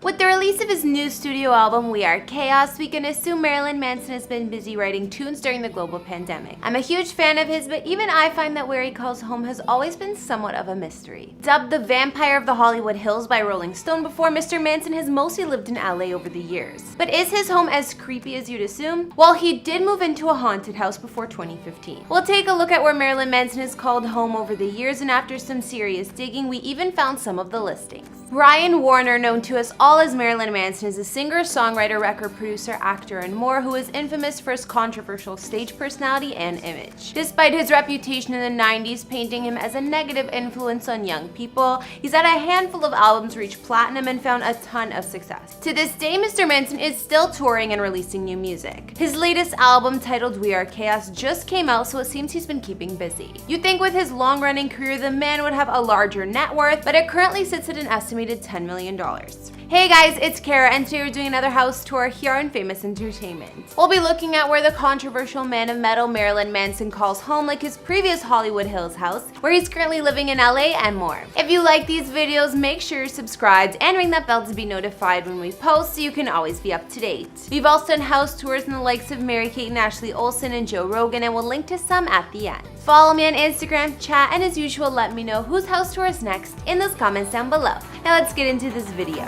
With the release of his new studio album, We Are Chaos, we can assume Marilyn Manson has been busy writing tunes during the global pandemic. I'm a huge fan of his, but even I find that where he calls home has always been somewhat of a mystery. Dubbed the Vampire of the Hollywood Hills by Rolling Stone before, Mr. Manson has mostly lived in LA over the years. But is his home as creepy as you'd assume? Well, he did move into a haunted house before 2015. We'll take a look at where Marilyn Manson has called home over the years, and after some serious digging, we even found some of the listings. Brian Warner, known to us all as Marilyn Manson, is a singer, songwriter, record producer, actor, and more who is infamous for his controversial stage personality and image. Despite his reputation in the 90s painting him as a negative influence on young people, he's had a handful of albums reach platinum and found a ton of success. To this day, Mr. Manson is still touring and releasing new music. His latest album, titled We Are Chaos, just came out, so it seems he's been keeping busy. You'd think with his long-running career, the man would have a larger net worth, but it currently sits at an estimated $10 million. Hey guys, it's Kara, and today we're doing another house tour here on Famous Entertainment. We'll be looking at where the controversial man of metal Marilyn Manson calls home, like his previous Hollywood Hills house, where he's currently living in LA, and more. If you like these videos, make sure you're subscribed and ring that bell to be notified when we post so you can always be up to date. We've also done house tours in the likes of Mary-Kate and Ashley Olsen and Joe Rogan, and we'll link to some at the end. Follow me on Instagram, chat, and as usual, let me know whose house tour is next in those comments down below. Now let's get into this video.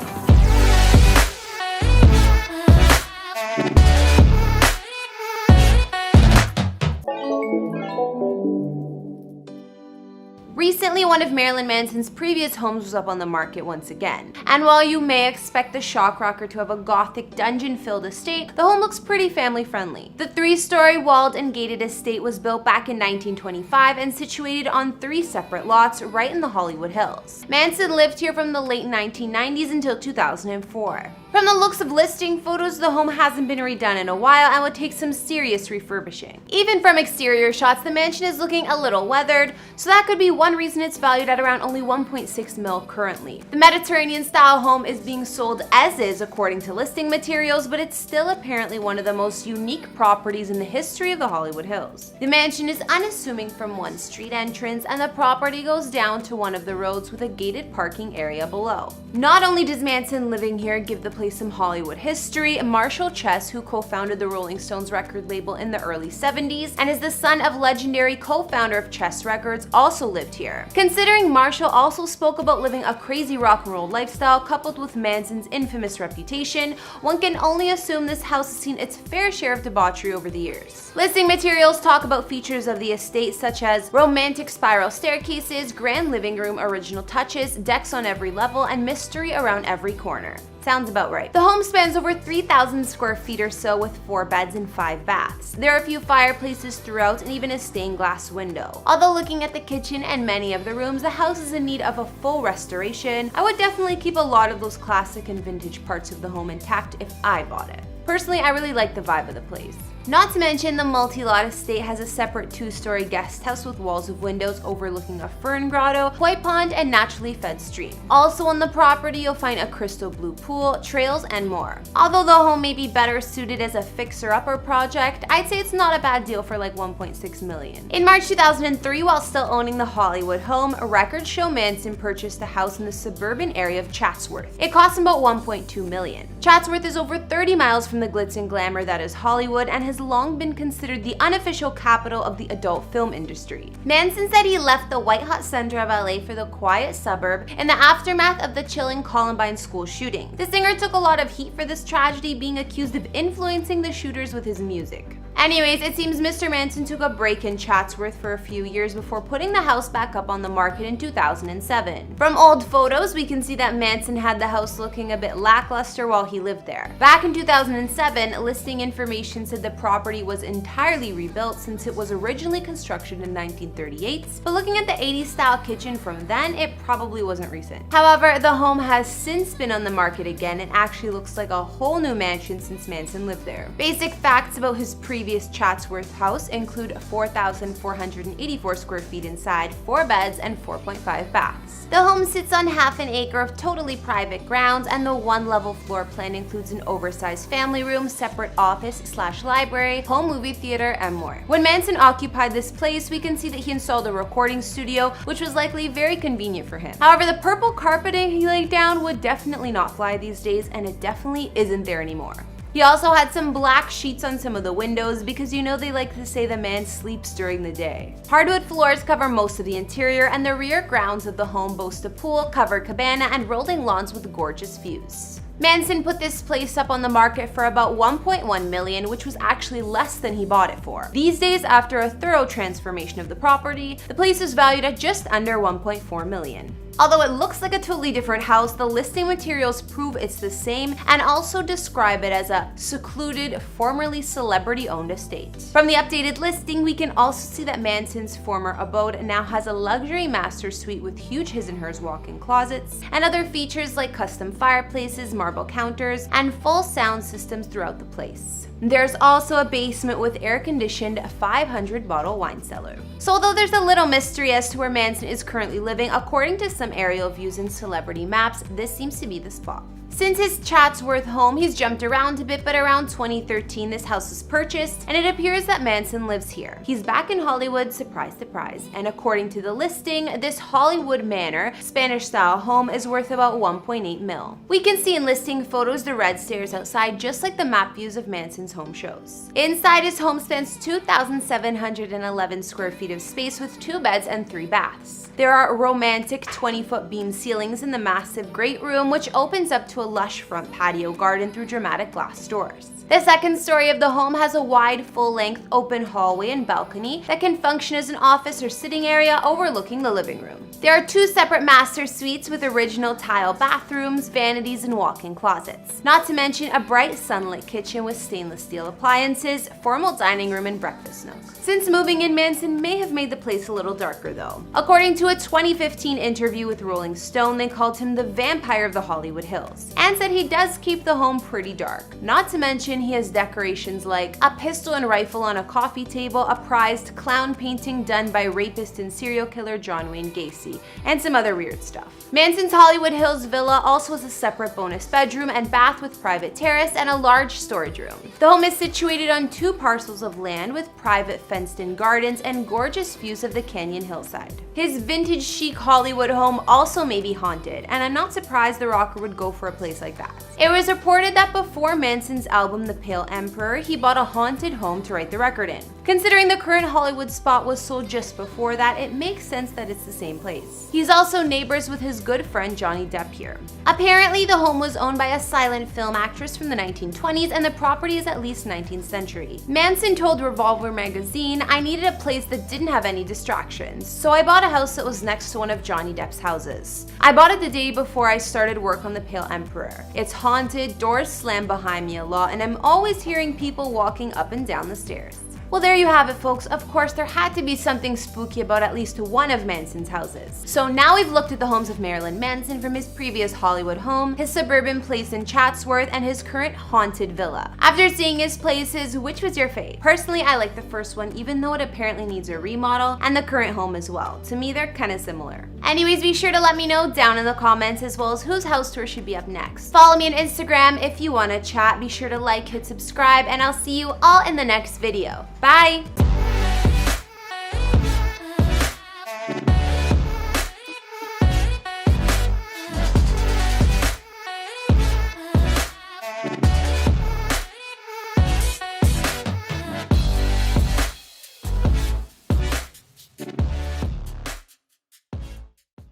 Recently, one of Marilyn Manson's previous homes was up on the market once again. And while you may expect the shock rocker to have a gothic dungeon-filled estate, the home looks pretty family-friendly. The 3-story walled and gated estate was built back in 1925 and situated on 3 separate lots right in the Hollywood Hills. Manson lived here from the late 1990s until 2004. From the looks of listing photos, the home hasn't been redone in a while and would take some serious refurbishing. Even from exterior shots, the mansion is looking a little weathered, so that could be one reason it's valued at around only $1.6 million currently. The Mediterranean-style home is being sold as is according to listing materials, but it's still apparently one of the most unique properties in the history of the Hollywood Hills. The mansion is unassuming from one street entrance, and the property goes down to one of the roads with a gated parking area below. Not only does Manson living here give the place some Hollywood history, Marshall Chess, who co-founded the Rolling Stones record label in the early 70s and is the son of legendary co-founder of Chess Records, also lived here. Considering Marshall also spoke about living a crazy rock and roll lifestyle coupled with Manson's infamous reputation, one can only assume this house has seen its fair share of debauchery over the years. Listing materials talk about features of the estate such as romantic spiral staircases, grand living room original touches, decks on every level, and mystery around every corner. Sounds about right. The home spans over 3,000 square feet or so with 4 beds and 5 baths. There are a few fireplaces throughout and even a stained glass window. Although looking at the kitchen and many of the rooms, the house is in need of a full restoration. I would definitely keep a lot of those classic and vintage parts of the home intact if I bought it. Personally, I really like the vibe of the place. Not to mention, the multi-lot estate has a separate 2-story guest house with walls of windows overlooking a fern grotto, koi pond, and naturally fed stream. Also on the property, you'll find a crystal blue pool, trails, and more. Although the home may be better suited as a fixer-upper project, I'd say it's not a bad deal for like $1.6 million. In March 2003, while still owning the Hollywood home, records show Manson purchased a house in the suburban area of Chatsworth. It cost him about $1.2 million. Chatsworth is over 30 miles from the glitz and glamour that is Hollywood and has long been considered the unofficial capital of the adult film industry. Manson said he left the white-hot center of LA for the quiet suburb in the aftermath of the chilling Columbine school shooting. The singer took a lot of heat for this tragedy, being accused of influencing the shooters with his music. Anyways, it seems Mr. Manson took a break in Chatsworth for a few years before putting the house back up on the market in 2007. From old photos, we can see that Manson had the house looking a bit lackluster while he lived there. Back in 2007, listing information said the property was entirely rebuilt since it was originally constructed in 1938, but looking at the 80s style kitchen from then, it probably wasn't recent. However, the home has since been on the market again and actually looks like a whole new mansion since Manson lived there. Basic facts about his previous previous Chatsworth house include 4,484 square feet inside, 4 beds, and 4.5 baths. The home sits on half an acre of totally private grounds, and the one-level floor plan includes an oversized family room, separate office/library, home movie theater, and more. When Manson occupied this place, we can see that he installed a recording studio, which was likely very convenient for him. However, the purple carpeting he laid down would definitely not fly these days, and it definitely isn't there anymore. He also had some black sheets on some of the windows because you know they like to say the man sleeps during the day. Hardwood floors cover most of the interior, and the rear grounds of the home boast a pool, covered cabana, and rolling lawns with gorgeous views. Manson put this place up on the market for about $1.1 million, which was actually less than he bought it for. These days, after a thorough transformation of the property, the place is valued at just under $1.4 million. Although it looks like a totally different house, the listing materials prove it's the same and also describe it as a secluded, formerly celebrity-owned estate. From the updated listing, we can also see that Manson's former abode now has a luxury master suite with huge his and hers walk-in closets and other features like custom fireplaces, marble counters, and full sound systems throughout the place. There's also a basement with air-conditioned 500-bottle wine cellar. So although there's a little mystery as to where Manson is currently living, according to some aerial views and celebrity maps, this seems to be the spot. Since his Chatsworth home, he's jumped around a bit, but around 2013 this house was purchased, and it appears that Manson lives here. He's back in Hollywood, surprise, surprise, and according to the listing, this Hollywood Manor, Spanish-style home is worth about $1.8 million. We can see in listing photos the red stairs outside, just like the map views of Manson's home shows. Inside his home spans 2,711 square feet of space with 2 beds and 3 baths. There are romantic 20-foot beam ceilings in the massive great room, which opens up to a lush front patio garden through dramatic glass doors. The second story of the home has a wide, full-length, open hallway and balcony that can function as an office or sitting area overlooking the living room. There are 2 separate master suites with original tile bathrooms, vanities, and walk-in closets. Not to mention a bright sunlit kitchen with stainless steel appliances, formal dining room, and breakfast nook. Since moving in, Manson may have made the place a little darker though. According to a 2015 interview with Rolling Stone, they called him the vampire of the Hollywood Hills, and said he does keep the home pretty dark. Not to mention he has decorations like a pistol and rifle on a coffee table, a prized clown painting done by rapist and serial killer John Wayne Gacy, and some other weird stuff. Manson's Hollywood Hills villa also has a separate bonus bedroom and bath with private terrace and a large storage room. The home is situated on 2 parcels of land with private fenced-in gardens and gorgeous views of the canyon hillside. His vintage chic Hollywood home also may be haunted, and I'm not surprised the rocker would go for a place like that. It was reported that before Manson's album The Pale Emperor, he bought a haunted home to write the record in. Considering the current Hollywood spot was sold just before that, it makes sense that it's the same place. He's also neighbors with his good friend Johnny Depp here. Apparently, the home was owned by a silent film actress from the 1920s, and the property is at least 19th century. Manson told Revolver magazine, "I needed a place that didn't have any distractions, so I bought a house that was next to one of Johnny Depp's houses. I bought it the day before I started work on The Pale Emperor. It's haunted, doors slam behind me a lot, and I'm always hearing people walking up and down the stairs." Well, there you have it, folks. Of course, there had to be something spooky about at least one of Manson's houses. So now we've looked at the homes of Marilyn Manson, from his previous Hollywood home, his suburban place in Chatsworth, and his current haunted villa. After seeing his places, which was your fave? Personally, I like the first one, even though it apparently needs a remodel, and the current home as well. To me, they're kind of similar. Anyways, be sure to let me know down in the comments, as well as whose house tour should be up next. Follow me on Instagram if you want to chat. Be sure to like, hit subscribe, and I'll see you all in the next video. Bye!